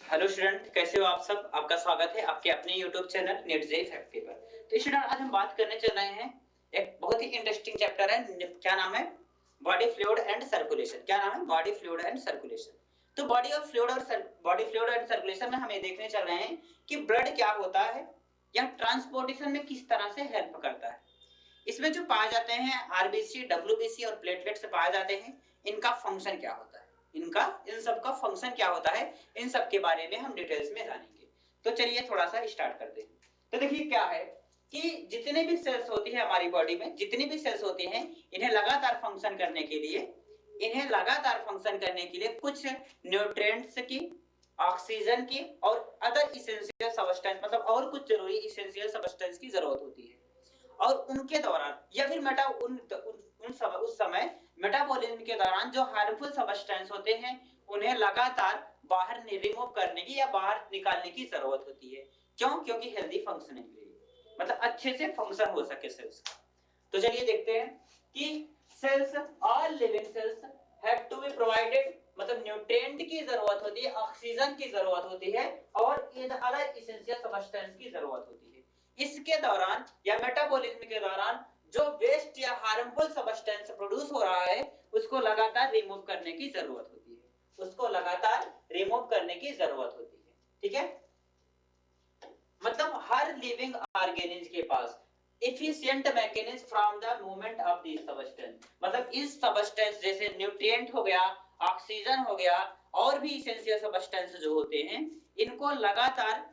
Hello student, कैसे हो आप सब। आपका स्वागत है आपके अपने YouTube channel NEET JEE factory पर। तो स्टूडेंट, आज हम बात करने चल रहे हैं एक बहुत ही इंटरेस्टिंग चैप्टर है। क्या नाम है? Body fluid and circulation. क्या नाम है? Body fluid and circulation. तो बॉडी फ्लूइड एंड सर्कुलेशन में हम ये देखने चल रहे हैं कि ब्लड क्या होता है या ट्रांसपोर्टेशन में किस तरह से हेल्प करता है। इसमें जो पाए जाते हैं आरबीसी, डब्ल्यूबीसी और प्लेटलेट्स पाए जाते हैं, इनका फंक्शन क्या होता है, इन सब का फंक्शन क्या होता है, इन सब के बारे में हम डिटेल्स में जानेंगे। तो चलिए थोड़ा सा स्टार्ट करते हैं। तो देखिए क्या है कि जितने भी सेल्स होती है हमारी बॉडी में, जितनी भी सेल्स होती हैं, इन्हें लगातार फंक्शन करने के लिए कुछ न्यूट्रिएंट्स की, ऑक्सीजन की और अदर इसेंशियल सब्सटेंस, मतलब और कुछ जरूरी इसेंशियल सब्सटेंस की जरूरत होती है। और उनके दौरान या फिर उस समय मेटाबॉलिज्म के दौरान जो हार्मफुल सब्सटेंस होते हैं उन्हें लगातार बाहर रिमूव करने की या बाहर निकालने की जरूरत होती है। क्यों? क्योंकि हेल्दी फंक्शनिंग के लिए, मतलब अच्छे से फंक्शन हो सके सेल्स का। तो चलिए देखते हैं कि cells, all living cells have to be provided, मतलब न्यूट्रिएंट की जरूरत होती है, ऑक्सीजन की जरूरत होती है और अदर इसेंशियल सब्सटेंस की जरूरत होती है। इसके दौरान या मेटाबॉलिज्म के दौरान जो वेस्ट या हार्मफुल सब्सटेंस प्रोड्यूस हो रहा है उसको लगातार रिमूव करने की जरूरत होती है, ठीक है। मतलब हर लिविंग ऑर्गेनिज्म के पास efficient mechanism from the movement of this substance, मतलब इस सब्सटेंस जैसे न्यूट्रिएंट हो गया, ऑक्सीजन हो गया और भी इसेंशियल सब्सटेंस जो होते हैं, इनको लगातार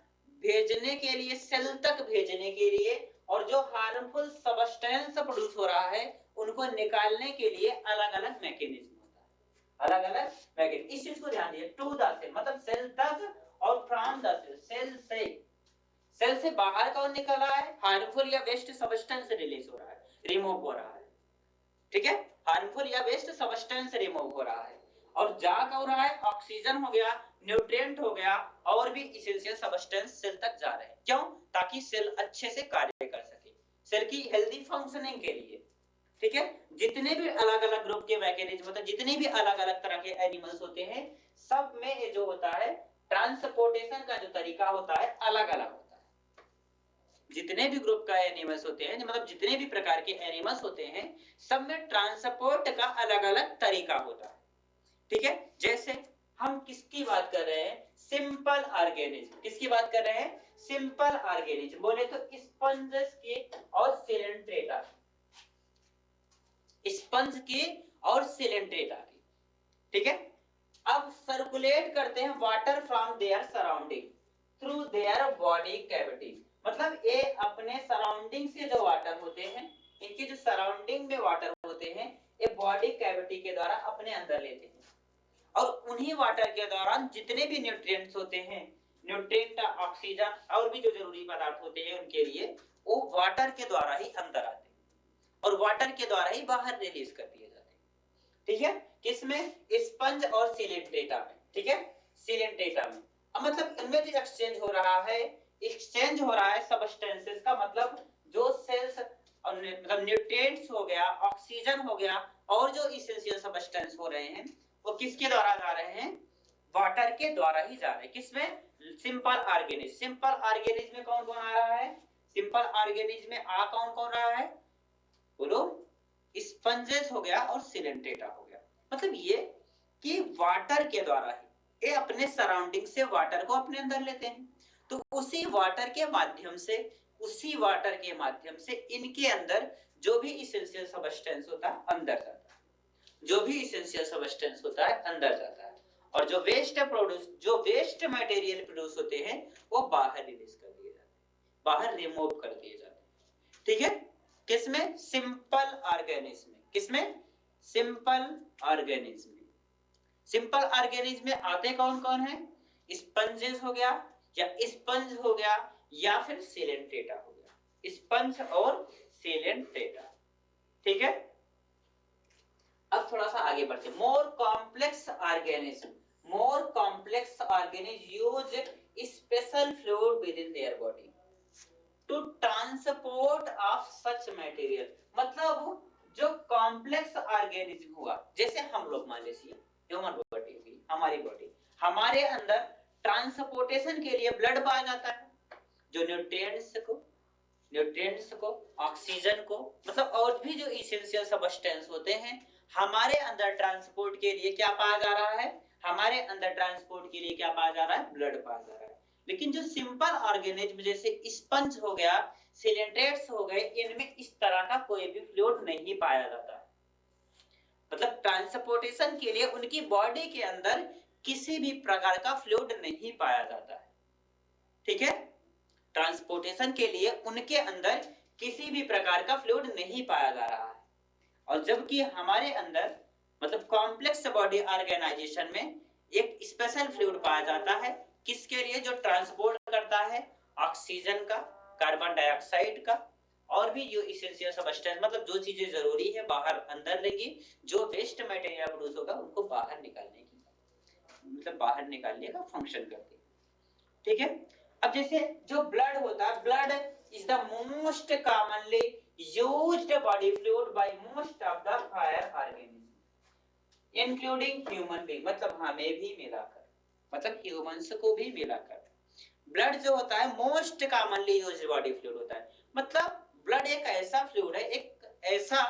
भेजने के लिए, सेल तक भेजने के लिए, और जो हार्मफुल सब्सटेंस प्रोड्यूस हो रहा है उनको निकालने के लिए अलग-अलग मैकेनिज्म होता है, अलग-अलग मैकेनिज्म। इस चीज को ध्यान दीजिए, टू द सेल मतलब सेल तक और फ्रॉम द सेल, सेल से बाहर कौन निकल रहा है? हार्मफुल या वेस्ट सब्सटेंस रिलीज हो रहा है, रिमूव हो रहा है, ठीक है। हार्मफुल या वेस्ट सब्सटेंस रिमूव हो रहा है और जा क्या हो रहा है? ऑक्सीजन हो गया, न्यूट्रिएंट हो गया और भी इसेंशियल सब्सटेंस सेल तक जा रहे हैं। क्यों? ताकि सेल अच्छे से कार्य कर सके, सेल की हेल्दी फंक्शनिंग के लिए, ठीक है। जितने भी अलग-अलग ग्रुप के मैकेनिज्म, मतलब जितने भी अलग-अलग तरह के एनिमल्स होते हैं, सब में ये जो होता है ट्रांसपोर्टेशन का जो तरीका होता है अलग-अलग होता है। जितने भी ग्रुप का एनिमल्स होते हैं, मतलब जितने भी प्रकार के एनिमल्स होते हैं, सब में ट्रांसपोर्ट का अलग-अलग तरीका होता है, ठीक है। जैसे हम किसकी बात कर रहे हैं? Simple organism. किसकी बात कर रहे हैं? Simple organism. बोले तो स्पंजेस की और सिलेंट्रेटा, स्पंज की और सिलेंट्रेटा की, ठीक है। अब सर्कुलेट करते हैं water from their surrounding through their body cavity, मतलब ये अपने सराउंडिंग से जो वाटर होते हैं, इनके जो सराउंडिंग में वाटर होते हैं, ये बॉडी कैविटी के द्वारा अपने अंदर लेते हैं और उन्हीं वाटर के दौरान जितने भी न्यूट्रिएंट्स होते हैं, न्यूट्रिएंट, ऑक्सीजन और भी जो जरूरी पदार्थ होते हैं उनके लिए, वो वाटर के द्वारा ही अंदर आते हैं और वाटर के द्वारा ही बाहर रिलीज कर दिए जाते हैं, ठीक है। किसमें? स्पंज और सिलेंट्रेटा में, ठीक है, सिलेंट्रेटा में। अब मतलब इनमें जो एक्सचेंज हो रहा है सब्सटेंसेस का, मतलब जो सेल्स, मतलब न्यूट्रिएंट्स हो गया, ऑक्सीजन हो गया और जो इसेंशियल सब्सटेंस हो रहे हैं, वो किसके द्वारा जा रहे हैं? वाटर के द्वारा ही जा रहे हैं। किसमें? Simple organism. सिंपल ऑर्गेनिज्म में कौन कौन आ रहा है? सिंपल ऑर्गेनिज्म में कौन कौन रहा है? बोलो। स्पंजेस हो गया और सिलेंट्रेटा हो गया। मतलब ये कि वाटर के द्वारा ही ये अपने सराउंडिंग से वाटर को अपने अंदर लेते हैं, तो उसी वाटर के माध्यम से इनके अंदर जो भी इसेंशियल सब्सटेंस होता है अंदर जाता है, और जो वेस्ट मटेरियल प्रोड्यूस होते हैं वो बाहर रिलीज कर दिए जाते हैं, बाहर रिमूव कर दिए जाते हैं, ठीक है। किसमें? सिंपल ऑर्गेनिज्म में। किसमें? सिंपल ऑर्गेनिज्म में। सिंपल ऑर्गेनिज्म में आते कौन कौन है? स्पंजेस हो गया या फिर सिलेंट्रेटा हो गया, स्पंज और सिलेंट्रेटा, ठीक है। अब थोड़ा सा आगे बढ़ते हैं। More complex organism use special fluid within their body to transport of such material, मतलब जो कॉम्प्लेक्स ऑर्गेनिज्म हुआ, जैसे हम लोग मान लीजिए ह्यूमन बॉडी हुई, हमारी बॉडी, हमारे अंदर ट्रांसपोर्टेशन के लिए ब्लड पाया जाता है, जो न्यूट्रिएंट्स को ऑक्सीजन को मतलब और भी जो इसेंशियल सब्सटेंस होते हैं हमारे अंदर ट्रांसपोर्ट के लिए क्या पाया जा रहा है, हमारे अंदर ट्रांसपोर्ट के लिए क्या पाया जा रहा है, ब्लड पाया जा रहा है। लेकिन जो सिंपल ऑर्गेनिज्म जैसे स्पंज हो गया, सिलेंट्रेट्स हो गए, इनमें इस तरह का कोई भी फ्लूइड नहीं पाया जाता है। मतलब ट्रांसपोर्टेशन के लिए उनकी बॉडी के अंदर किसी भी प्रकार का फ्लूइड नहीं पाया जाता है। ठीक है, ट्रांसपोर्टेशन के लिए उनके अंदर किसी भी प्रकार का फ्लूइड नहीं पाया जा रहा है। और जबकि हमारे अंदर मतलब कॉम्प्लेक्स बॉडी ऑर्गेनाइजेशन में एक स्पेशल फ्लूइड पाया जाता है, किसके लिए, जो ट्रांसपोर्ट करता है ऑक्सीजन का, कार्बन डाइऑक्साइड का और भी जो इसेंशियल सब्सटेंस मतलब जो चीजें जरूरी है बाहर अंदर लेगी, जो वेस्ट मटेरियल प्रोड्यूस होगा उनको बाहर निकालने की मतलब बाहर निकालने का फंक्शन करती है। ठीक है, अब जैसे जो ब्लड होता है, blood is the most commonly used body fluid by most of the higher organism including human being, मतलब हमें भी मिलाकर, मतलब ह्यूमंस को भी मिलाकर ब्लड जो होता है most commonly used body fluid होता है। मतलब ब्लड एक ऐसा फ्लूइड है, एक ऐसा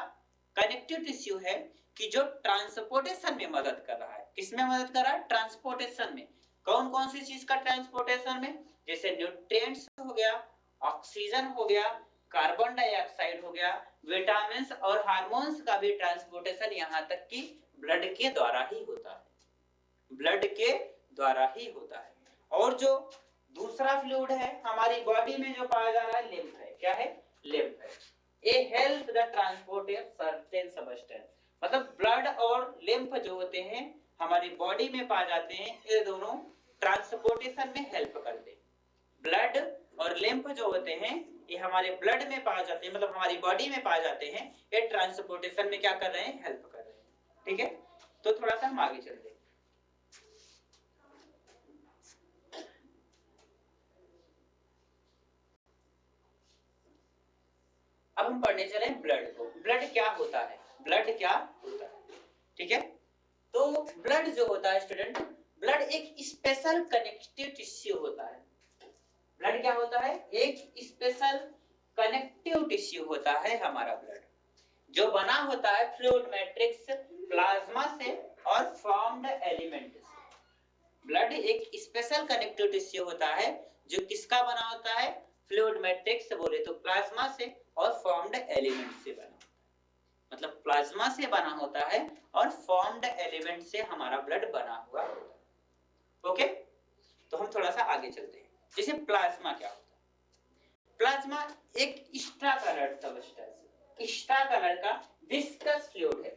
कनेक्टिव टिश्यू है कि जो ट्रांसपोर्टेशन में मदद कर रहा है। किसमें मदद कर रहा है, ट्रांसपोर्टेशन में। कौन कौन सी चीज का ट्रांसपोर्टेशन में, जैसे न्यूट्रिएंट्स हो गया, ऑक्सीजन हो गया, कार्बन डाइऑक्साइड हो गया, विटामिन्स और हार्मोन्स का भी ट्रांसपोर्टेशन यहाँ तक कि ब्लड के द्वारा ही होता है, ब्लड के द्वारा ही होता है। और जो दूसरा फ्लूइड है हमारी बॉडी में जो पाया जा रहा है, लिम्फ है। क्या है, लिम्फ है। ये help the transport of certain substance, मतलब ब्लड और लिम्फ जो होते हैं हमारी बॉडी में पाए जाते हैं, ये दोनों ट्रांसपोर्टेशन में हेल्प करते हैं। ब्लड और लिम्फ जो होते हैं ये हमारे ब्लड में पाए जाते हैं, मतलब हमारी बॉडी में पाए जाते हैं, ये ट्रांसपोर्टेशन में क्या कर रहे हैं, हेल्प कर रहे हैं। ठीक है, तो थोड़ा सा हम आगे चलते हैं। अब हम पढ़ने चले ब्लड को। ब्लड क्या होता है, ब्लड क्या होता है। ठीक है, तो ब्लड जो होता है स्टूडेंट, ब्लड एक स्पेशल कनेक्टिव टिश्यू होता है। ब्लड क्या होता है, एक स्पेशल कनेक्टिव टिश्यू होता है हमारा ब्लड, जो बना होता है फ्लूइड मैट्रिक्स, प्लाज्मा से और फॉर्म्ड एलिमेंट से। ब्लड एक स्पेशल कनेक्टिव टिश्यू होता है जो किसका बना होता है, फ्लूइड मैट्रिक्स बोले तो प्लाज्मा से और फॉर्म्ड एलिमेंट से बना होता है। मतलब प्लाज्मा से बना होता है और फॉर्म्ड एलिमेंट से हमारा ब्लड बना हुआ होता है। ओके, तो हम थोड़ा सा आगे चलते हैं। जैसे प्लाज्मा क्या होता है, प्लाज्मा एक extra coloured substance, extra colour का विस्कस फ्लूइड है,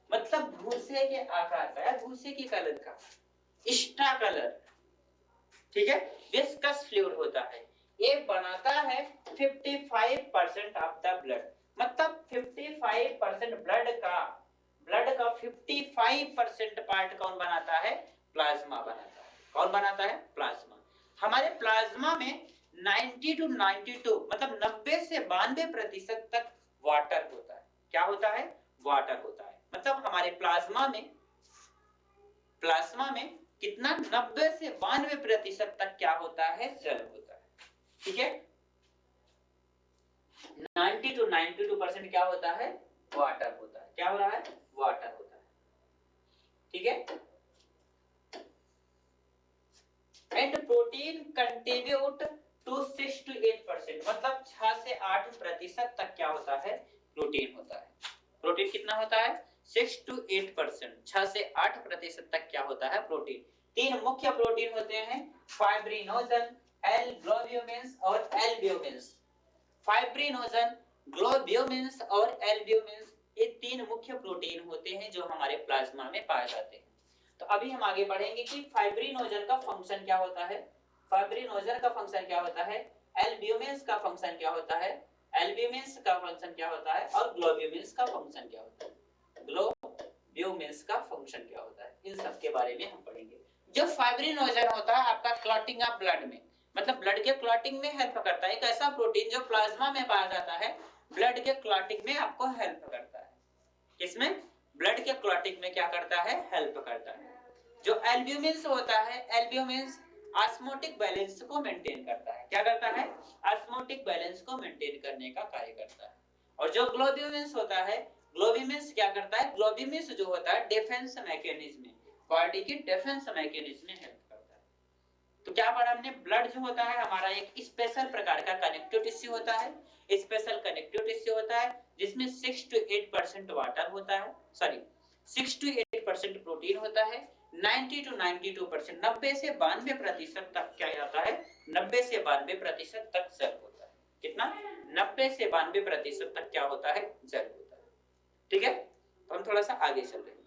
मतलब भूसे के आकार का, भूसे के कलर का एक्स्ट्रा कलर। ठीक है, विस्कस फ्लूइड होता है। ये बनाता है 55% ऑफ द ब्लड, मतलब 55% ब्लड का 55% पार्ट कौन बनाता है, प्लाज्मा बनाता है। कौन बनाता है, प्लाज्मा। हमारे प्लाज्मा में 90 to 92 मतलब 90 से 92% तक वाटर होता है। क्या होता है, वाटर होता है। मतलब हमारे प्लाज्मा में कितना, 90 से 92% तक क्या होता है, जल होता है। ठीक है, 90 to 92% क्या होता है, वाटर होता है। क्या हो रहा है, वाटर होता है। ठीक है, and protein contribute to 6 to 8%, मतलब 6 से 8% तक क्या होता है, प्रोटीन होता है। प्रोटीन कितना होता है, 6 to 8%, 6 से 8% तक क्या होता है, प्रोटीन। 3 मुख्य प्रोटीन होते हैं, फाइब्रिनोजन, एल ग्लोब्यूमिन्स और एल्ब्यूमिन्स। फाइब्रिनोजन, ग्लोब्यूमिन्स और एल्ब्यूमिन्स, ये 3 मुख्य प्रोटीन होते हैं जो हमारे प्लाज्मा में पाए जाते हैं। तो अभी हम आगे पढ़ेंगे कि फाइब्रिनोजन का फंक्शन क्या होता है, फाइब्रिनोजन का फंक्शन क्या होता है, एल्ब्यूमिन्स का फंक्शन क्या होता है, एल्ब्यूमिन्स का फंक्शन क्या होता है और ग्लोब्यूमिन्स का फंक्शन क्या होता है, ग्लोब्यूमिन्स का फंक्शन क्या होता है, इन सब के बारे में हम पढ़ेंगे। जो फाइब्रिनोजन होता है आपका क्लॉटिंग ऑफ ब्लड में, मतलब ब्लड के क्लॉटिंग में हेल्प करता है। एक ऐसा प्रोटीन जो प्लाज्मा में पाया जाता है, ब्लड के क्लॉटिंग में आपको हेल्प करता है। इसमें ब्लड के क्लॉटिंग में क्या करता है, हेल्प करता है। जो एल्ब्यूमिन होता है, एल्ब्यूमिन ऑस्मोटिक बैलेंस को मेंटेन करता है। क्या करता है? ऑस्मोटिक बैलेंस को मेंटेन करने का कार्य करता है। और जो ग्लोब्यूमिन होता है, ग्लोब्यूमिन क्या करता है? ग्लोब्यूमिन जो होता है डिफेंस मैकेनिज्म में, बॉडी की डिफेंस मैकेनिज्म में हेल्प करता है। तो क्या पढ़ा हमने? ब्लड जो होता है हमारा एक स्पेशल प्रकार का कनेक्टिव टिश्यू होता है, स्पेशल कनेक्टिव टिश्यू होता है जिसमें 6 to 8% वाटर होता है, सॉरी 6 to 8% प्रोटीन होता है, 90 to 92% 90 से 92% तक क्या आता है? 90 से 92% तक जल होता है। कितना? 90 से 92% तक क्या होता है? जल होता है। ठीक है, तो हम थोड़ा सा आगे चल रहे हैं।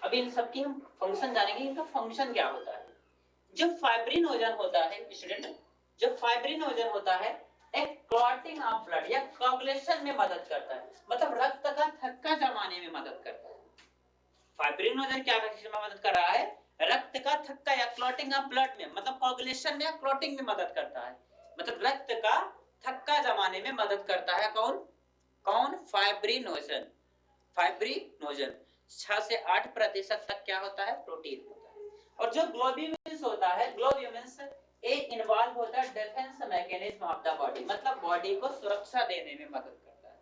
अब इन सब की हम फंक्शन जानेंगे, इनका फंक्शन क्या होता है। जो फाइब्रिनोजन होता है स्टूडेंट, जो फाइब्रिनोजन होता है एक क्लॉटिंग ऑफ ब्लड या कोगुलेशन में मदद करता है, मतलब रक्त का थक्का जमाने में मदद करता है। फाइब्रिनोजन क्या में मदद कर रहा है? रक्त का थक्का या क्लॉटिंग ऑफ ब्लड में, मतलब कोगुलेशन में या क्लॉटिंग में मदद करता है, मतलब रक्त का थक्का जमाने में मदद करता है। कौन कौन? फाइब्रिनोजन। फाइब्रिनोजन 6 से 8% तक क्या होता है? प्रोटीन होता है। और जो ग्लोब्यूलिन्स होता है, ग्लोब्यूलिन्स ए इन्वॉल्व होता है defence mechanism of the body, मतलब बॉडी को सुरक्षा देने में मदद करता है।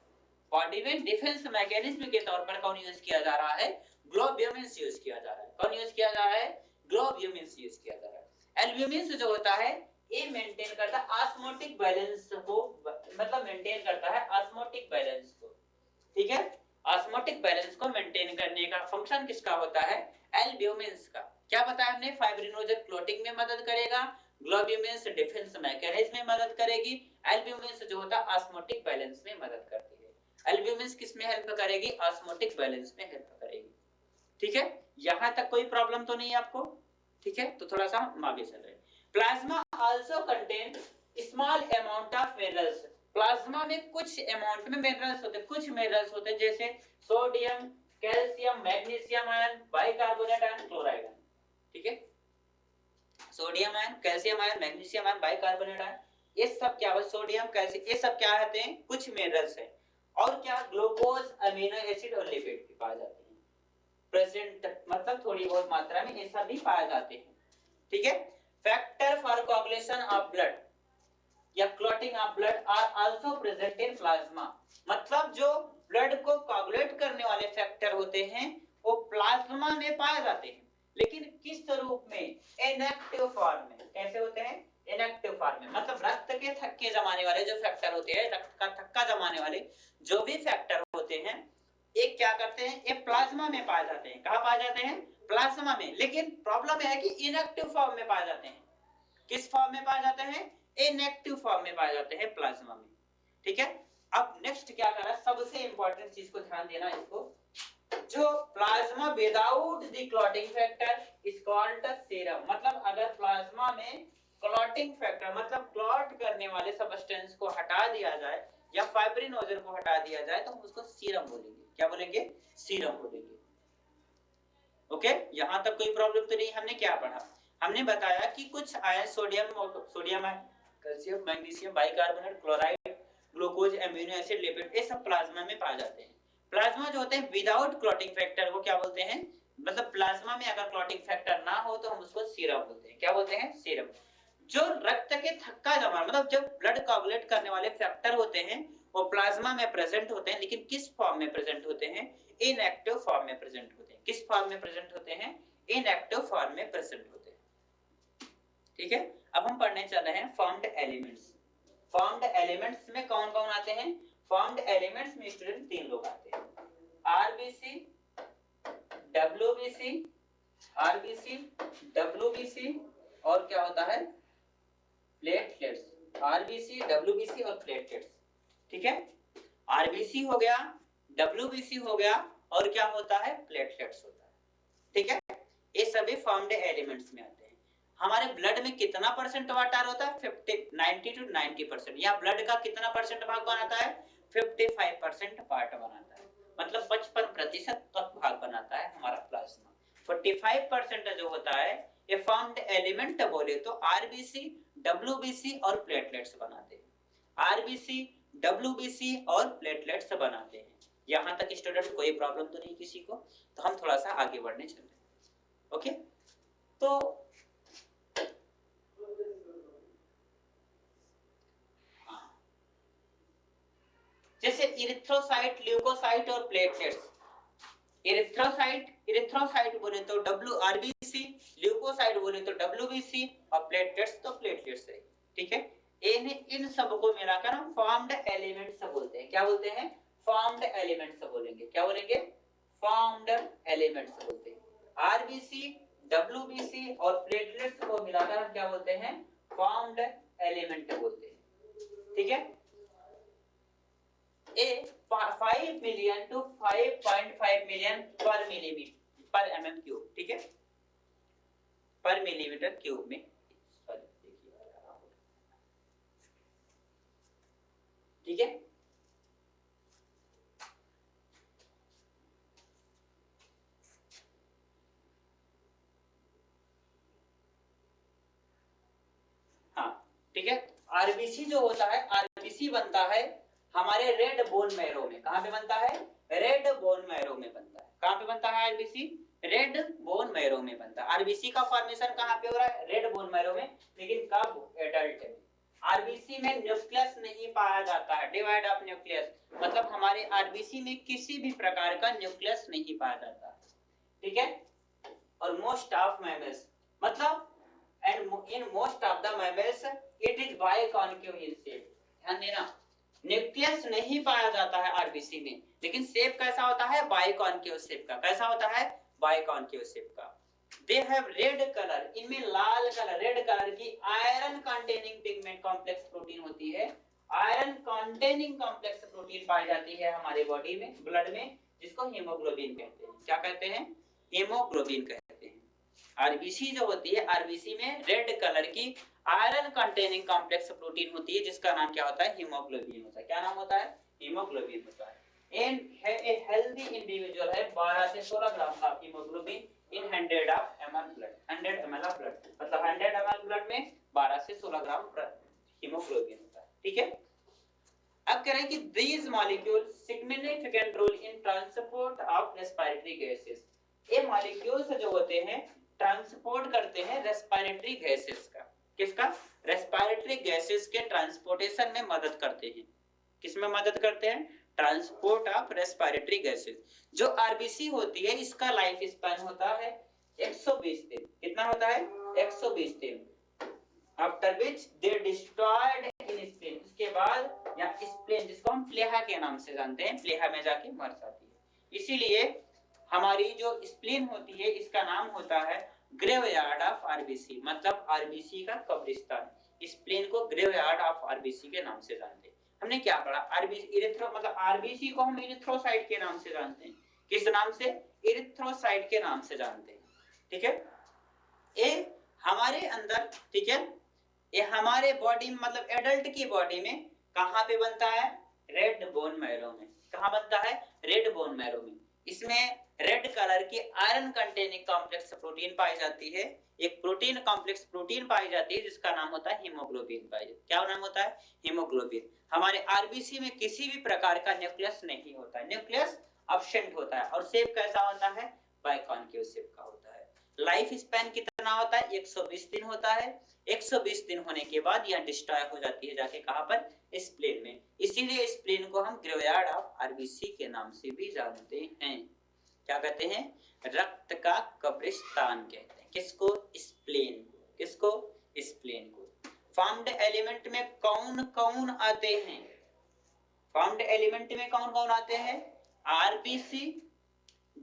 बॉडी में डिफेंस मैकेनिज्म के तौर पर कौन यूज किया जा रहा है? ग्लोब्यूलिन्स यूज किया जा रहा है। कौन यूज किया जा रहा है? ग्लोब्यूलिन्स यूज किया जा रहा है। एल्ब्यूमिन जो होता है ये मेंटेन करता है ऑस्मोटिक बैलेंस को, मतलब मेंटेन करता है ऑस्मोटिक बैलेंस को। ठीक है, ऑस्मोटिक बैलेंस को मेंटेन करने का फंक्शन किसका होता है? एल्ब्यूमिन का। क्या बताया हमने? फाइब्रिनोजन क्लॉटिंग में मदद करेगा, ग्लोब्यूमिन डिफेंस मैकेनिज्म में मदद करेगी, एल्ब्यूमिन जो होता है ऑस्मोटिक बैलेंस में मदद करती है। एल्ब्यूमिन किस में हेल्प करेगी? ऑस्मोटिक बैलेंस में हेल्प करेगी। ठीक है, यहां तक कोई प्रॉब्लम तो नहीं आपको? ठीक है, तो थोड़ा सा हम आगे चल रहे हैं। Plasma also contain small amount of minerals. Plasma में कुछ अमाउंट में मिनरल्स होते हैं, कुछ मिनरल्स होते हैं जैसे sodium, calcium, magnesium ion, bicarbonate ion, chloride ion. ठीक है, sodium ion, calcium ion, magnesium ion, bicarbonate ion, ये सब क्या है? सोडियम, कैल्शियम, ये सब क्या होते हैं? कुछ मिनरल्स हैं। और क्या? ग्लूकोज, अमीनो एसिड और लिपिड भी पाए जाते हैं प्रेजेंट, मतलब थोड़ी बहुत मात्रा में ये सब भी पाए जाते हैं। ठीक है, factor for coagulation of blood या clotting of blood are also present in plasma, मतलब जो ब्लड को कोगुलेट करने वाले फैक्टर होते हैं वो प्लाज्मा में पाए जाते हैं, लेकिन किस रूप में? इनएक्टिव फॉर्म में। कैसे होते हैं? इनएक्टिव फॉर्म में, मतलब रक्त के थक्के जमाने वाले जो फैक्टर होते हैं, रक्त का थक्का जमाने वाले जो भी फैक्टर होते हैं, एक क्या करते हैं? ये प्लाज्मा में पाए जाते हैं। कहां पाए जाते हैं? प्लाज्मा में। लेकिन प्रॉब्लम है कि इनएक्टिव फॉर्म में पाए जाते हैं। किस फॉर्म में पाए जाते हैं? इनएक्टिव फॉर्म में पाए जाते हैं प्लाज्मा में। ठीक है, अब नेक्स्ट क्या कर रहा है? सबसे इंपॉर्टेंट चीज को ध्यान देना इसको, जो plasma without the clotting factor is called serum, मतलब अगर प्लाज्मा में क्लॉटिंग फैक्टर मतलब क्लॉट करने वाले सब्सटेंस को हटा दिया जाए या फाइब्रिनोजन को हटा दिया जाए तो हम उसको सीरम बोलेंगे। क्या बोलेंगे? सीरम बोलेंगे। ओके, यहां तक कोई प्रॉब्लम तो नहीं? हमने क्या पढ़ा? हमने बताया कि कुछ ion, sodium ion, calcium, magnesium, bicarbonate, chloride, glucose, amino acid, lipid, ये सब प्लाज्मा में पाए जाते हैं। प्लाज्मा जो होते हैं विदाउट क्लॉटिंग फैक्टर वो क्या बोलते हैं? मतलब प्लाज्मा में अगर क्लॉटिंग फैक्टर ना हो तो हम उसको सीरम बोलते हैं। क्या बोलते हैं? सीरम। जो रक्त के थक्का जमा, मतलब जब ब्लड कोगुलेट करने वाले फैक्टर होते हैं वो प्लाज्मा में प्रेजेंट होते हैं, लेकिन किस फॉर्म में प्रेजेंट होते हैं? इनएक्टिव फॉर्म में प्रेजेंट होते हैं। किस फॉर्म में प्रेजेंट होते हैं? इनएक्टिव फॉर्म में प्रेजेंट होते हैं। ठीक है, अब हम पढ़ने चल रहे हैं फॉर्म्ड एलिमेंट्स। फॉर्म्ड एलिमेंट्स में कौन कौन आते हैं? फॉर्म्ड एलिमेंट्स में स्टूडेंट 3 लोग आते हैं, आरबीसी, डब्ल्यूबीसी, आरबीसी, डब्ल्यूबीसी और क्या होता है? प्लेटलेट्स। आरबीसी, डब्ल्यूबीसी और प्लेटलेट्स। ठीक है, आरबीसी हो गया, डब्ल्यूबीसी हो गया और क्या होता है? प्लेटलेट्स होता है। ठीक है, ये सभी फॉर्म्ड एलिमेंट्स में आते हैं। हमारे ब्लड में कितना परसेंट वाटर होता है? 90 to 90%। या ब्लड का कितना परसेंट भाग बनाता है? 55% पार्ट बनाता है, मतलब 55% तक भाग बनाता है हमारा प्लाज्मा। 45% जो होता है ये फॉर्म्ड एलिमेंट बोले तो आरबीसी, डब्ल्यूबीसी और प्लेटलेट्स बनाते हैं। आरबीसी, डब्ल्यूबीसी और प्लेटलेट्स बनाते हैं। यहाँ तक स्टूडेंट कोई प्रॉब्लम तो नहीं किसी को? तो हम थोड़ा सा आगे बढ़ने चलते हैं। ओके, तो जैसे इरिथ्रोसाइट, ल्यूकोसाइट और प्लेटलेट्स। इरिथ्रोसाइट बोले तो आरबीसी, ल्यूकोसाइट बोले तो डब्ल्यूबीसी और प्लेटलेट्स तो प्लेटलेट्स है। ठीक है, इन सबको मिलाकर हम फॉर्म्ड एलिमेंट्स बोलते हैं। क्या बोलते हैं? फॉर्म्ड एलिमेंट्स बोलेंगे। क्या बोलेंगे? फॉर्म्ड एलिमेंट्स बोलते हैं। आरबीसी, डब्ल्यूबीसी और प्लेटलेट्स को मिलाकर हम क्या बोलते हैं? फॉर्म्ड एलिमेंट बोलते हैं। ठीक है, A 5 million to 5.5 million per millimetre पर mm क्यूब। ठीक है, पर मिलीमीटर क्यूब में। ठीक है, हाँ ठीक है। आरबीसी जो होता है, आरबीसी बनता है हमारे रेड बोन मैरो में। कहां पे बनता है? रेड बोन मैरो में बनता है। कहां पे बनता है आरबीसी? रेड बोन मैरो में बनता है। आरबीसी का फॉर्मेशन कहां पे हो रहा है? रेड बोन मैरो में। लेकिन कब? एडल्ट में। आरबीसी में न्यूक्लियस नहीं पाया जाता है, डिवाइड ऑफ न्यूक्लियस, मतलब हमारे आरबीसी में किसी भी प्रकार का न्यूक्लियस नहीं पाया जाता। ठीक है, और मोस्ट ऑफ मैमल्स, मतलब and in most of the mammals it is biconcave in shape। ध्यान देना, न्यूक्लियस नहीं पाया जाता है आरबीसी में, लेकिन शेप कैसा होता है? बाइकॉनकेव शेप का। कैसा होता है? बाइकॉनकेव शेप का। दे हैव रेड कलर, इनमें लाल कलर, रेड कलर की iron containing pigment complex protein होती है। आयरन कंटेनिंग कॉम्प्लेक्स प्रोटीन पाई जाती है हमारे बॉडी में, ब्लड में, जिसको हीमोग्लोबिन कहते हैं। क्या कहते हैं? हीमोग्लोबिन कहते हैं। आरबीसी जो होती है, आरबीसी में रेड कलर की आयरन कंटेनिंग कॉम्प्लेक्स प्रोटीन होती है, जिसका नाम क्या होता है? हीमोग्लोबिन होता है। क्या नाम होता है? हीमोग्लोबिन होता है। एंड ए हेल्दी इंडिविजुअल है 12 से 16 ग्राम का हीमोग्लोबिन इन 100 ml ब्लड। 100 ml ब्लड मतलब 100 ml ब्लड में 12 से 16 ग्राम हीमोग्लोबिन होता है। ठीक है, अब कह रहे हैं कि these molecules significant role in transport of respiratory gases। ये मॉलिक्यूल्स जो होते हैं ट्रांसपोर्ट करते हैं रेस्पिरेटरी गैसेस का। किसका? रेस्पिरेटरी गैसेस के ट्रांसपोर्टेशन में मदद करते हैं। किसमें मदद करते हैं? Transport of respiratory gases. जो आरबीसी होती है, इसका लाइफ स्पैन होता है 120 दिन। कितना होता है? 120 दिन। After which they destroyed in spleen, इसके बाद या स्प्लीन, जिसको हम प्लेहा के नाम से जानते हैं, प्लेहा में जाके मर जाती है। इसीलिए हमारी जो स्प्लीन होती है, इसका नाम होता है ग्रेवयार्ड ऑफ आरबीसी, मतलब आरबीसी का कब्रिस्तान। स्प्लीन को ग्रेवयार्ड ऑफ आरबीसी के नाम से जानते हैं। हमने क्या पढ़ा? आरबीसी इरिथ्रो, मतलब आरबीसी को हम इरिथ्रोसाइट के नाम से जानते हैं। किस नाम से? इरिथ्रोसाइट के नाम से जानते हैं। ठीक है, ये हमारे अंदर, ठीक है, ये हमारे बॉडी में, मतलब एडल्ट की बॉडी में कहां पे बनता है? रेड बोन मैरो में। कहां बनता है? रेड बोन मैरो में। इसमें रेड कलर की आयरन कंटेनिंग कॉम्प्लेक्स प्रोटीन पाई जाती है। एक प्रोटीन कॉम्प्लेक्स प्रोटीन पाई जाती है, जिसका नाम होता है हीमोग्लोबिन। क्या नाम होता है? हीमोग्लोबिन। हमारे आरबीसी में किसी भी प्रकार का न्यूक्लियस नहीं होता है, न्यूक्लियस एब्सेंट होता है। और शेप कैसा होता है? बाइकॉनकेव शेप का होता है। लाइफ स्पैन कितना होता है? 120 दिन होता है। 120 दिन होने के बाद यह डिस्ट्रॉय हो जाती है, जाके कहां पर? स्प्लीन में। इसीलिए स्प्लीन को हम ग्रेवयार्ड ऑफ आरबीसी के नाम से भी जानते हैं। क्या कहते हैं? रक्त का कब्रिस्तान कहते हैं। किसको? स्प्लीन को। किसको? स्प्लीन को। फॉर्म्ड एलिमेंट में कौन कौन आते हैं? फॉर्म्ड एलिमेंट में कौन कौन आते हैं? आरबीसी,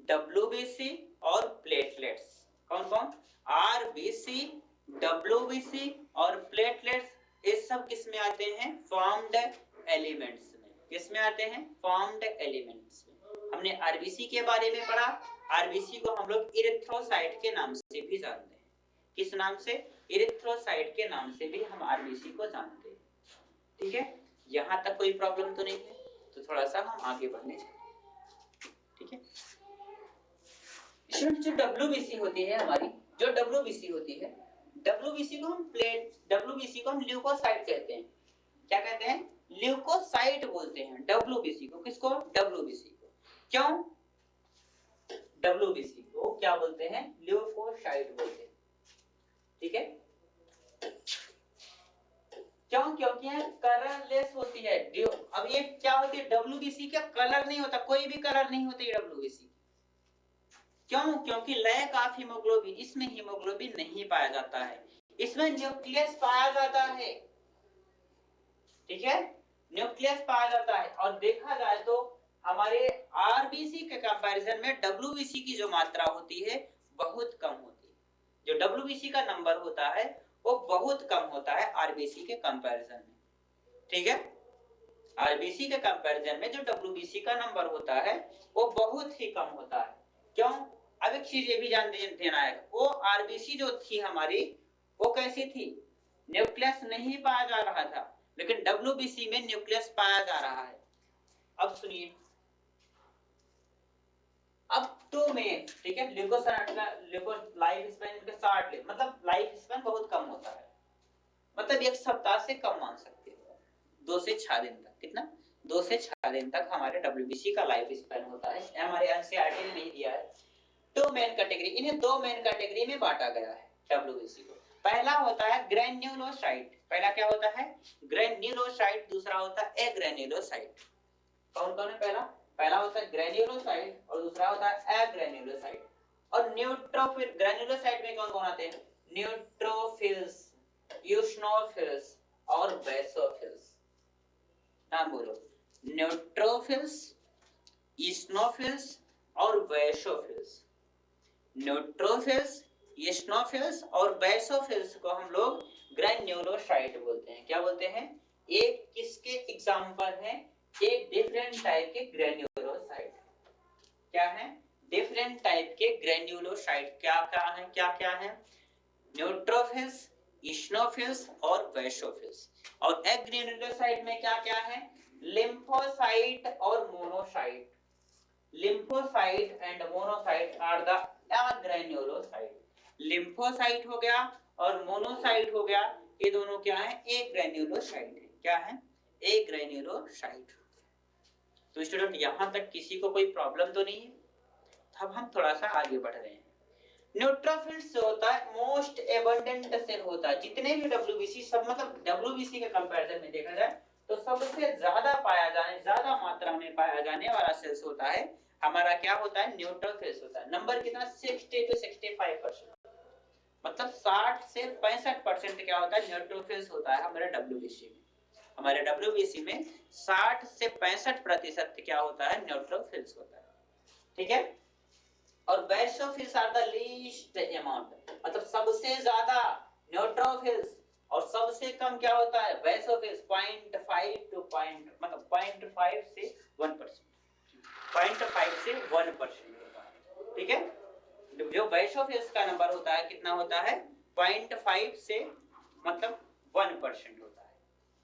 डब्ल्यूबीसी और प्लेटलेट्स। कौन कौन? आरबीसी, डब्ल्यूबीसी और प्लेटलेट्स। ये सब किस में आते हैं? फॉर्म्ड एलिमेंट्स में। किस में आते हैं? फॉर्म्ड एलिमेंट्स में। हमने आरबीसी के बारे में पढ़ा। आरबीसी को हम लोग इरिथ्रोसाइट के नाम से भी जानते हैं। किस नाम से? इरिथ्रोसाइट के नाम से भी हम आरबीसी को जानते हैं। ठीक है, यहां तक कोई प्रॉब्लम तो नहीं है? तो थोड़ा सा हम आगे बढ़ने चलें। ठीक है, जो डब्ल्यूबीसी होती है हमारी, जो डब्ल्यूबीसी होती है, डब्ल्यूबीसी को हम ल्यूकोसाइट कहते हैं। क्या कहते हैं? ल्यूकोसाइट बोलते हैं WBC को। किसको? WBC को। क्यों WBC को क्या बोलते हैं? ल्यूकोसाइट बोलते हैं। ठीक है, क्यों? क्योंकि यह कलरलेस होती है। अब ये क्या होती है? WBC का कलर नहीं होता, कोई भी कलर नहीं होती WBC। क्यों? क्योंकि लैक ऑफ हीमोग्लोबिन, इसमें हीमोग्लोबिन नहीं पाया जाता है, इसमें न्यूक्लियस पाया जाता है। ठीक है, न्यूक्लियस पाया जाता है। और देखा जाए तो हमारे आरबीसी के कंपैरिजन में डब्ल्यूबीसी की जो मात्रा होती है बहुत कम होती है। जो डब्ल्यूबीसी का नंबर होता है वो बहुत कम होता है आरबीसी के कंपैरिजन में। ठीक है, आरबीसी के कंपैरिजन में जो डब्ल्यूबीसी का नंबर होता है वो बहुत ही कम होता है। क्यों? अब एक चीज ये भी जान देना है, वो आरबीसी जो थी हमारी वो कैसी थी? न्यूक्लियस नहीं पाया जा रहा था, लेकिन डब्ल्यूबीसी में न्यूक्लियस पाया जा रहा है। अब सुनिए, अब तो में ठीक है, लाइफ स्पैन इनका 60 ले, मतलब लाइफ स्पैन बहुत कम होता है, मतलब एक सप्ताह से कम मान सकते हो, 2 से 6 दिन तक। कितना? 2 से 6 दिन तक हमारे डब्ल्यूबीसी का लाइफ स्पैन होता है। हमारे एनसीईआरटी ने नहीं दिया है। तो मेन कैटेगरी, इन्हें 2 मेन कैटेगरी में बांटा गया है डब्ल्यूबीसी को। पहला होता है ग्रैन्युलोसाइट। पहला क्या होता है? ग्रैन्युलोसाइट। दूसरा होता है एग्रैन्युलोसाइट। कौन कौन है? पहला होता है ग्रैन्युलोसाइट और दूसरा होता है एग्रैन्युलोसाइट। और न्यूट्रोफिल, ग्रैन्युलोसाइट में कौन कौन आते हैं? न्यूट्रोफिल्स, यूशनोफिल्स और बेसोफिल्स। नाम बोलो, न्यूट्रोफिल्स, ईस्नोफिल्स और बेसोफिल्स। न्यूट्रोफिल्स, ईस्नोफिल्स और बेसोफिल्स को हम लोग ग्रैन्युलोसाइट बोलते हैं। क्या बोलते हैं? एक किसके एग्जांपल हैं? एक डिफरेंट टाइप के ग्रैन्युलोसाइट। क्या है? डिफरेंट टाइप के ग्रैन्युलोसाइट। क्या क्या है? क्या क्या है? न्यूट्रोफिल्स, ईस्नोफिल्स और बेसोफिल्स। और एग्रैन्युलोसाइट में क्या क्या है? लिम्फोसाइट और monocyte. Lymphocyte and monocyte are the agranulocyte. Lymphocyte हो गया और मोनोसाइट हो गया, ये दोनों क्या है? एग्रैन्युलोसाइट है। क्या है? एग्रैन्युलोसाइट। तो स्टूडेंट यहां तक किसी को कोई प्रॉब्लम तो नहीं है? अब हम थोड़ा सा आगे बढ़ रहे हैं। न्यूट्रोफिल्स जो होता है मोस्ट एबंडेंट सेल होता है। जितने भी डब्ल्यूबीसी सब, मतलब डब्ल्यूबीसी के कंपैरिजन में देखा जाए तो सबसे ज्यादा पाया जाने, ज्यादा मात्रा में पाया जाने वाला सेल्स होता है हमारा, क्या होता है? न्यूट्रोफिल्स होता है। नंबर कितना? 60 to 65%, मतलब 60 से 65% क्या होता है? न्यूट्रोफिल्स होता है हमारे डब्ल्यूबीसी में। हमारे डब्ल्यूबीसी में 60 से 65% क्या होता है? न्यूट्रोफिल्स होता है। ठीक है, और basophils are the least amount, मतलब सबसे ज्यादा न्यूट्रोफिल्स और सबसे कम क्या होता है? बेसोफिल्स। 0.5 to मतलब 0.5 से 1%, 0.5 से 1% होता है। ठीक है, जो बेसोफिल्स का नंबर होता है कितना होता है? 0.5 से मतलब 1% होता है।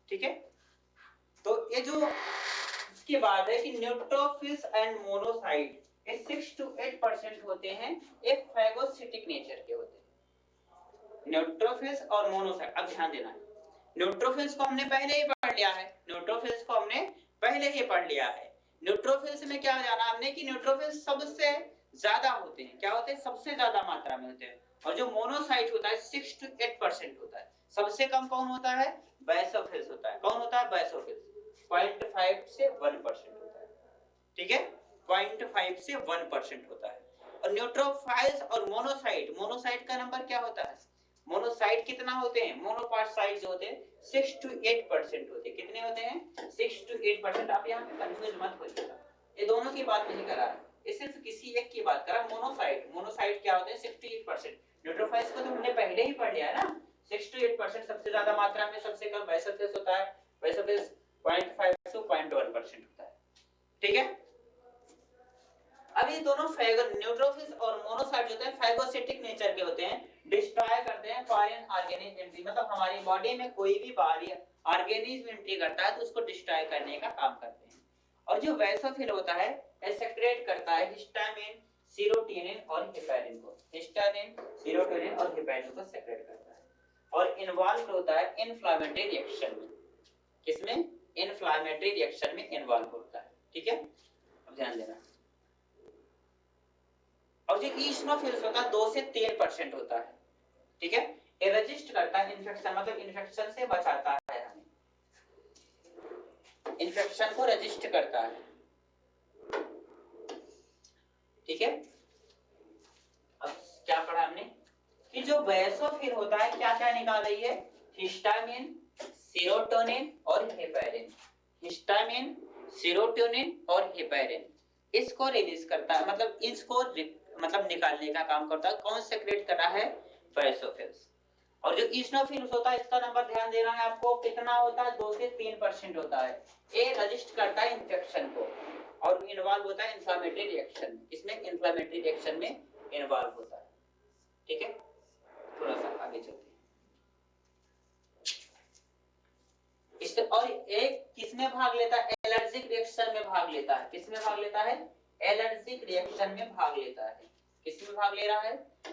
ठीक है, तो ये जो इसके बाद है कि न्यूट्रोफिल्स एंड मोनोसाइट 6 to 8% होते हैं, एक फैगोसिटिक नेचर के होते हैं। न्यूट्रोफिल्स और मोनोसाइट। अब ध्यान देना, न्यूट्रोफिल्स को हमने पहले ही पढ़ लिया है। न्यूट्रोफिल्स को हमने पहले ही पढ़ लिया है। न्यूट्रोफिल्स में क्या जाना हमने कि न्यूट्रोफिल्स सबसे ज्यादा होते हैं। क्या होते हैं? सबसे ज्यादा मात्रा में होते हैं। और जो मोनोसाइट होता है 6 to 8% होता है। सबसे कम कौन होता है? बेसोफिल्स होता है। कौन होता है? बेसोफिल्स। 0.5 से 1% होता है। ठीक है, 0.5 से 1% होता है। और न्यूट्रोफिल्स और मोनोसाइट, मोनोसाइट का नंबर क्या होता है? मोनोसाइट कितना होते हैं? मोनोपार्साइट जो होते हैं 6 to 8% होते हैं। कितने होते हैं? 6 to 8%। आप यहाँ पे कंफ्यूज मत होइएगा, ये दोनों की बात नहीं कर रहा है, ये सिर्फ किसी एक की बात कर रहा है। मोनोसाइट, मोनोसाइट क्या होते हैं? 6 to 8%। न्यूट्रोफिल्स को तो हमने पहले ही पढ़ लिया है ना। 6 to 8% सबसे ज्यादा मात्रा में, सबसे कम बेसोफिल्स होता है। बेसोफिल्स 0.5 to 0.1% होता है। ठीक है, अब ये दोनों न्यूट्रोफिल्स और मोनोसाइट जो होते हैं फैगोसिटिक नेचर के होते हैं, डिस्ट्रॉय करते हैं फॉरेन ऑर्गेनिज्म एंट्री, मतलब हमारी बॉडी में कोई भी बाहरी ऑर्गेनिज्म एंट्री करता है तो उसको डिस्ट्रॉय करने का काम करते हैं। और जो बेसोफिल होता है सेक्रेट करता है हिस्टामिन, सीरोटोनिन और हेपेरिन को। हिस्टामिन, सीरोटोनिन और हेपेरिन को सेक्रेट करता है और इन्वॉल्व होता है इन्फ्लेमेटरी रिएक्शन में। किसमें? इन्फ्लामेटरी रिएक्शन में इन्वॉल्व होता है। ठीक है, अब ध्यान देना। और जो ईस्नोफिल्स होता है 2 से 3% होता है। ठीक है, ये रजिस्ट करता है इन्फेक्शन, मतलब इन्फेक्शन से बचाता है हमें, इन्फेक्शन को रजिस्ट करता है। ठीक है, अब क्या पढ़ा हमने कि जो बेसोफिल होता है क्या क्या निकाल रही है, हिस्टामिन, सेरोटोनिन और हेपेरिन। हिस्टामिन, सेरोटोनिन और हेपेरिन इसको रिलीज करता है, मतलब इसको मतलब निकालने का काम करता है। कौन सेक्रेट कर रहा है, बेसोफिल्स। और जो ईस्नोफिल्स होता है इसका नंबर ध्यान देना है आपको, कितना होता है, 2 से 3% होता है। ये रजिस्ट करता है इन्फेक्शन को और इन्वॉल्व होता है इन्फ्लेमेटरी रिएक्शन में, इसमें इन्फ्लेमेटरी रिएक्शन में इन्वॉल्व होता है। ठीक है, थोड़ा सा आगे चलते हैं। इससे और एक किसमें भाग लेता है, एलर्जिक रिएक्शन में भाग लेता है। किसमें भाग लेता है, एलर्जिक रिएक्शन में भाग लेता है। किसमें भाग ले रहा है,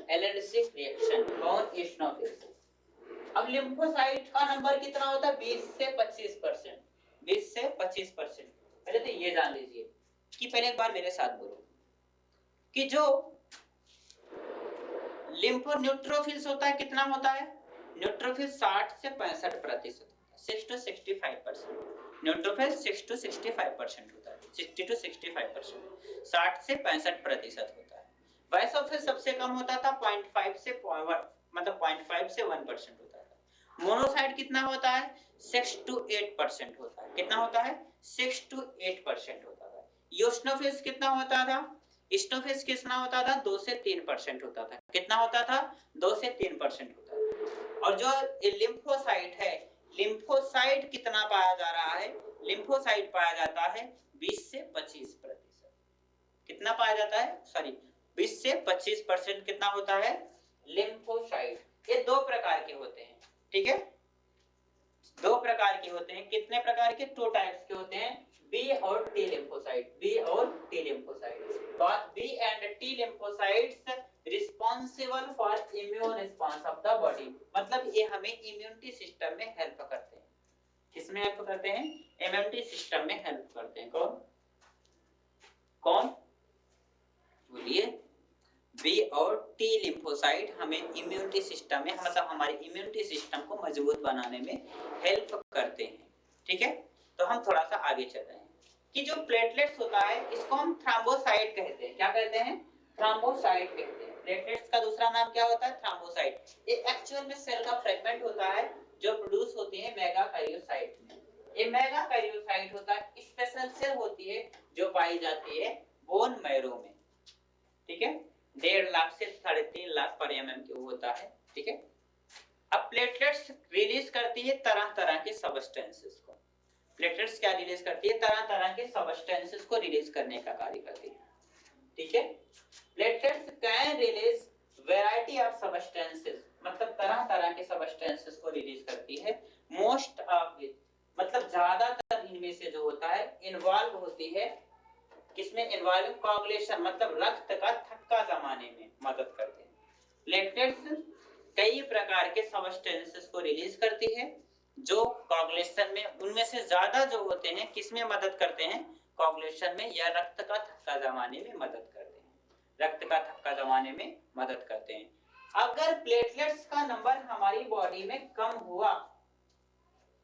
एलर्जिक रिएक्शन। कौन, ईस्नोफिल्स। अब लिम्फोसाइट का नंबर कितना होता है, 20 से 25%। 20 से 25%। पहले तो ये जान लीजिए कि पहले एक बार मेरे साथ बोलो कि जो लिम्फोन्यूट्रोफिल्स होता है कितना होता है, न्यूट्रोफिल 60 से 65%, 6 to 65%। न्यूट्रोफिल 6 to 65% होता है, 60 to 65%, 60 से 65% होता है। बाइसोफिल सबसे कम होता था, 0.5 से मतलब 0.5 से 1% होता था। मोनोसाइट कितना होता है, 6 to 8% होता है। कितना होता है, 6 to 8% होता था। ईओसिनोफिल्स कितना होता था, ईस्नोफिल्स कितना होता था, 2 से 3% होता था। कितना होता था, 2 से 3% होता था। और जो लिम्फोसाइट है, लिम्फोसाइट कितना पाया जा रहा है, लिम्फोसाइट पाया जाता है 20 से 25%। कितना पाया जाता है, सॉरी 20 से 25% कितना होता है, लिम्फोसाइट। ये 2 प्रकार के होते हैं। ठीक है, 2 प्रकार के होते हैं। कितने प्रकार के, 2 टाइप्स के होते हैं, बी और टी लिम्फोसाइट। बी और T lymphocyte. B and T lymphocytes responsible for immune response of the body, मतलब ये हमें इम्यूनिटी सिस्टम में हेल्प करते हैं। किसमें हेल्प करते हैं, इम्यूनिटी सिस्टम में हेल्प करते हैं। कौन कौन बोलिए, बी और टी लिम्फोसाइट हमें इम्यूनिटी सिस्टम में, मतलब हमारे इम्यूनिटी सिस्टम को मजबूत बनाने में हेल्प करते हैं। ठीक है, तो हम थोड़ा सा आगे चल रहे हैं कि जो प्लेटलेट्स होता है इसको हम थ्रोम्बोसाइट कहते हैं। क्या कहते हैं, थ्रोम्बोसाइट कहते हैं। प्लेटलेट्स का दूसरा नाम क्या होता है, थ्रोम्बोसाइट। ये एक्चुअल में सेल का फ्रेगमेंट होता है जो प्रोड्यूस होती है मेगाकारियोसाइट में। ये मेगाकारियोसाइट होता है, स्पेशल सेल होती है जो पाई जाती है बोन मैरो में। ठीक है, 1.5 लाख से 3.5 लाख पर एमएम के होता है। ठीक है, अब प्लेटलेट्स रिलीज करती है तरह तरह के सबस्टेंसेस को। प्लेटलेट्स क्या रिलीज करती है, तरह तरह के सबस्टेंसेस को रिलीज करने का कार्य करती है। ठीक है, platelets can release variety of substances, मतलब तरह तरह के सबस्टेंसेस को रिलीज करती है। मोस्ट ऑफ इट, मतलब ज्यादातर इनमें से जो होता है इन्वॉल्व होती है किसमें, इन्वॉल्विंग कोआगुलेशन, मतलब रक्त का थक्का जमाने में मदद करते हैं। प्लेटलेट्स कई प्रकार के सबस्टेंसेस को रिलीज करती है जो कोआगुलेशन में, उनमें से ज्यादा जो होते हैं किसमें मदद करते हैं, कोआगुलेशन में या रक्त का थक्का जमाने में मदद करते हैं। रक्त का थक्का जमाने में मदद करते हैं। अगर प्लेटलेट्स का नंबर हमारी बॉडी में कम हुआ,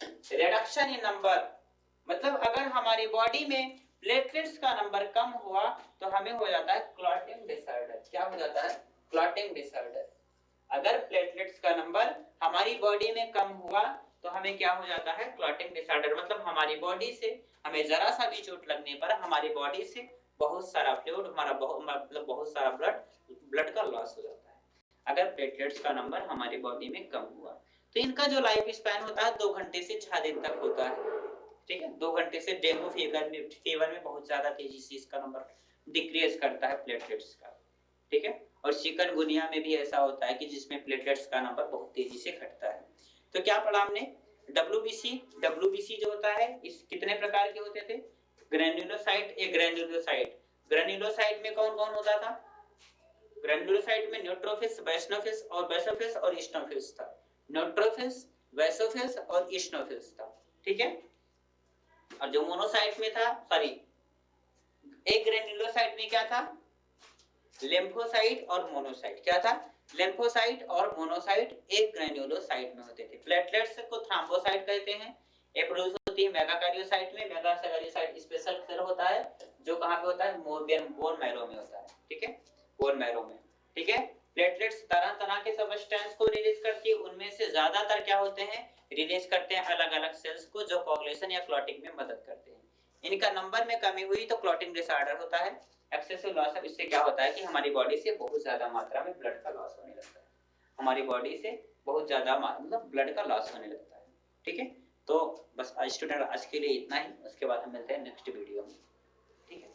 रिडक्शन इन नंबर, मतलब अगर हमारी बॉडी में प्लेटलेट्स का नंबर कम हुआ तो हमें हो जाता है क्लॉटिंग डिसऑर्डर। क्या हो जाता है, क्लॉटिंग डिसऑर्डर। अगर प्लेटलेट्स का नंबर हमारी बॉडी में कम हुआ तो हमें क्या हो जाता है, क्लॉटिंग डिसऑर्डर, मतलब हमारी बॉडी से हमें जरा सा भी चोट लगने पर हमारी बॉडी से बहुत सारा फ्लूइड, हमारा मतलब बहुत सारा ब्लड का लॉस हो जाता है अगर प्लेटलेट्स का नंबर हमारी बॉडी में कम हुआ। तो इनका जो लाइफ स्पैन होता है 2 घंटे से 6 दिन तक होता है। ठीक है, 2 घंटे से डेंगू फीवर में बहुत ज्यादा तेजी से इसका नंबर डिक्रीज करता है प्लेटलेट्स का। ठीक है, और चिकनगुनिया में भी ऐसा होता है कि जिसमें प्लेटलेट्स का नंबर बहुत तेजी से घटता है। तो क्या पढ़ा हमने, डब्ल्यूबीसी जो होता है इस कितने प्रकार के होते थे, ग्रैन्युलोसाइट, ग्रैन्युलोसाइट में कौन कौन होता था, ग्रैन्युलोसाइट में न्यूट्रोफिल्स, बेसोफिल्स और ईस्नोफिल्स था। न्यूट्रोफिल्स, बेसोफिल्स और ईस्नोफिल्स था। ठीक है, और जो मोनोसाइट में था, सॉरी, एक ग्रेन्युलोसाइट में क्या था, लिम्फोसाइट और मोनोसाइट, क्या था, लिम्फोसाइट और मोनोसाइट एक ग्रेन्युलोसाइट में होते थे। प्लेटलेट्स को थ्रोम्बोसाइट कहते हैं। ये प्रोड्यूस होती है मेगाकारियोसाइट में। मेगाकारियोसाइट स्पेशल सेल होता है जो कहां पे होता है, बोन मैरो में होता है, ठीक है, बोन मैरो में, ठीक है। प्लेटलेट्स तरह-तरह के सबस्टेंस को रिलीज करती है, उनमें से ज्यादातर क्या होते हैं, रिलीज करते हैं अलग-अलग सेल्स को जो कोगुलेशन या क्लॉटिंग में मदद करते हैं। इनका नंबर में कमी हुई तो क्लॉटिंग डिसऑर्डर होता है, एक्सेसिव लॉस। अब इससे क्या होता है कि हमारी बॉडी से बहुत ज्यादा मात्रा में ब्लड का लॉस होने लगता है, हमारी बॉडी से बहुत ज्यादा मतलब ब्लड का लॉस होने लगता है, ठीक है। तो बस स्टूडेंट आज के लिए इतना ही, उसके बाद हम मिलते हैं नेक्स्ट वीडियो में, ठीक है।